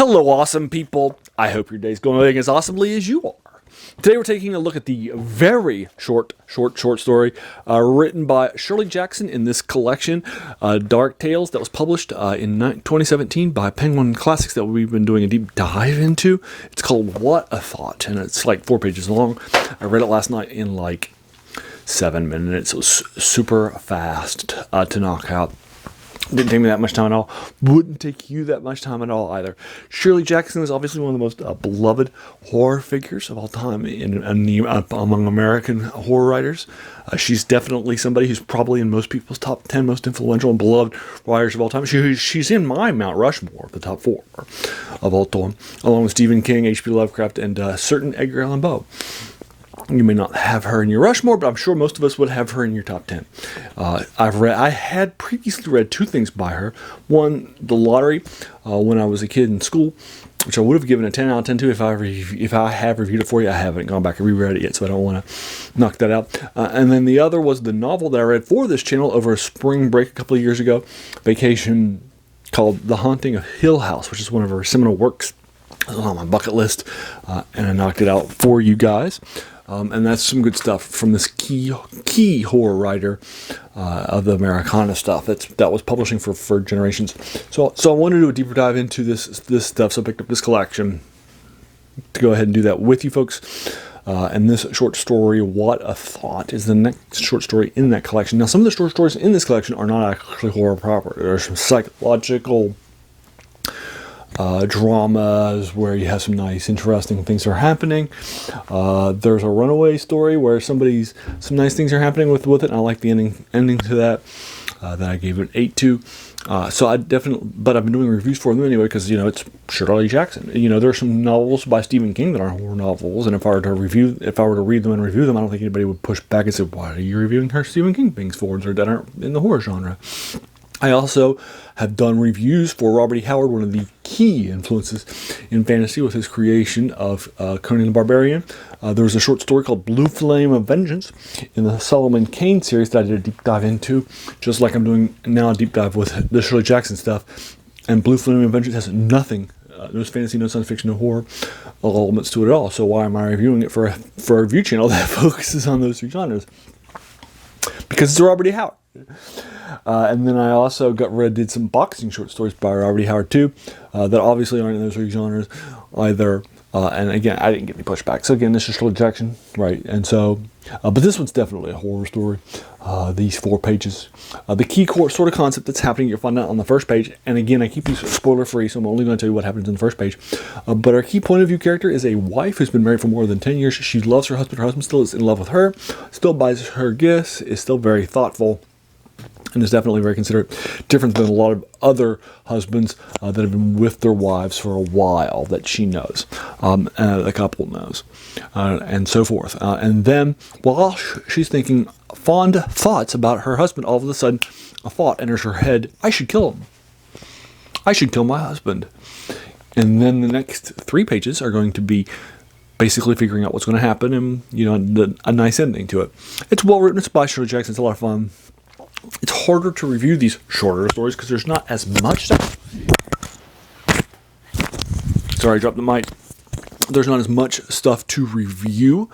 Hello, awesome people. I hope your day's going as awesomely as you are. Today we're taking a look at the very short story written by Shirley Jackson in this collection, Dark Tales, that was published in 2017 by Penguin Classics, that we've been doing a deep dive into. It's called What a Thought, and it's like 4 pages long. I read it last night in like 7 minutes. It was super fast to knock out. Didn't take me that much time at all. Wouldn't take you that much time at all either. Shirley Jackson is obviously one of the most beloved horror figures of all time among American horror writers. She's definitely somebody who's probably in most people's top 10 most influential and beloved writers of all time. She's in my Mount Rushmore, the top 4 of all time, along with Stephen King, H.P. Lovecraft, and certain Edgar Allan Poe. You may not have her in your Rushmore, but I'm sure most of us would have her in your top 10. I had previously read 2 things by her. One, The Lottery, when I was a kid in school, which I would have given a 10 out of 10 to if I have reviewed it for you. I haven't gone back and reread it yet, so I don't want to knock that out. And then the other was the novel that I read for this channel over a spring break a couple of years ago, vacation, called The Haunting of Hill House, which is one of her seminal works. It was on my bucket list, and I knocked it out for you guys. And that's some good stuff from this key horror writer of the Americana stuff that was publishing for generations. So I wanted to do a deeper dive into this stuff. So I picked up this collection to go ahead and do that with you folks. And this short story, What a Thought, is the next short story in that collection. Now, some of the short stories in this collection are not actually horror proper. There's some psychological dramas where you have some nice, interesting things that are happening. There's a runaway story where some nice things are happening with it. And I like the ending to that I gave it an 8 to. So but I've been doing reviews for them anyway because it's Shirley Jackson. There's some novels by Stephen King that aren't horror novels, and if I were to read them and review them, I don't think anybody would push back and say, "Why are you reviewing her Stephen King things for that aren't in the horror genre?" I also have done reviews for Robert E. Howard, one of the key influences in fantasy with his creation of Conan the Barbarian. There was a short story called Blue Flame of Vengeance in the Solomon Kane series that I did a deep dive into, just like I'm doing now, a deep dive with the Shirley Jackson stuff. And Blue Flame of Vengeance has nothing, no fantasy, no science fiction, no horror elements to it at all. So why am I reviewing it for a review channel that focuses on those 3 genres? Because it's Robert E. Howard. And then I also did some boxing short stories by Robert E. Howard too, that obviously aren't in those 3 genres either. And again, I didn't get any pushback. So again, this is Shirley Jackson, right? And so, but this one's definitely a horror story. These 4 pages, the key core sort of concept that's happening, you'll find out on the first page. And again, I keep these spoiler free, so I'm only going to tell you what happens in the first page. But our key point of view character is a wife who's been married for more than 10 years. She loves her husband. Her husband still is in love with her, still buys her gifts, is still very thoughtful, and is definitely very considerate. Different than a lot of other husbands that have been with their wives for a while that she knows, the couple knows, and so forth. And then, while she's thinking fond thoughts about her husband, all of a sudden, a thought enters her head: I should kill him. I should kill my husband. And then the next 3 pages are going to be basically figuring out what's going to happen and, a nice ending to it. It's well written. It's by Shirley Jackson. It's a lot of fun. It's harder to review these shorter stories because there's not as much stuff. Sorry, I dropped the mic. There's not as much stuff to review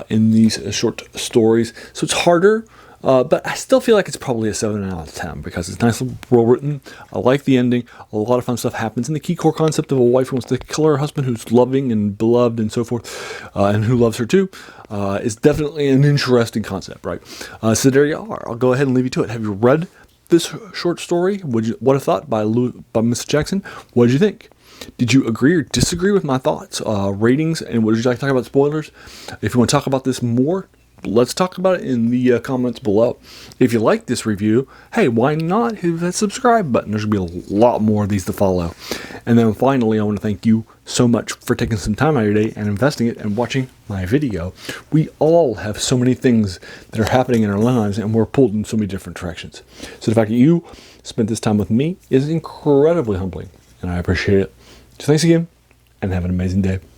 in these short stories, so it's harder. But I still feel like it's probably a 7 out of 10 because it's nicely well written. I like the ending. A lot of fun stuff happens. And the key core concept of a wife who wants to kill her husband, who's loving and beloved and so forth, and who loves her too, is definitely an interesting concept, right? So there you are. I'll go ahead and leave you to it. Have you read this short story? What a Thought by Miss Jackson? What did you think? Did you agree or disagree with my thoughts, ratings, and would you like to talk about spoilers? If you want to talk about this more, let's talk about it in the comments below. If you like this review, hey, why not hit that subscribe button? There's going to be a lot more of these to follow. And then finally, I want to thank you so much for taking some time out of your day and investing it and watching my video. We all have so many things that are happening in our lives, and we're pulled in so many different directions. So the fact that you spent this time with me is incredibly humbling, and I appreciate it. So thanks again, and have an amazing day.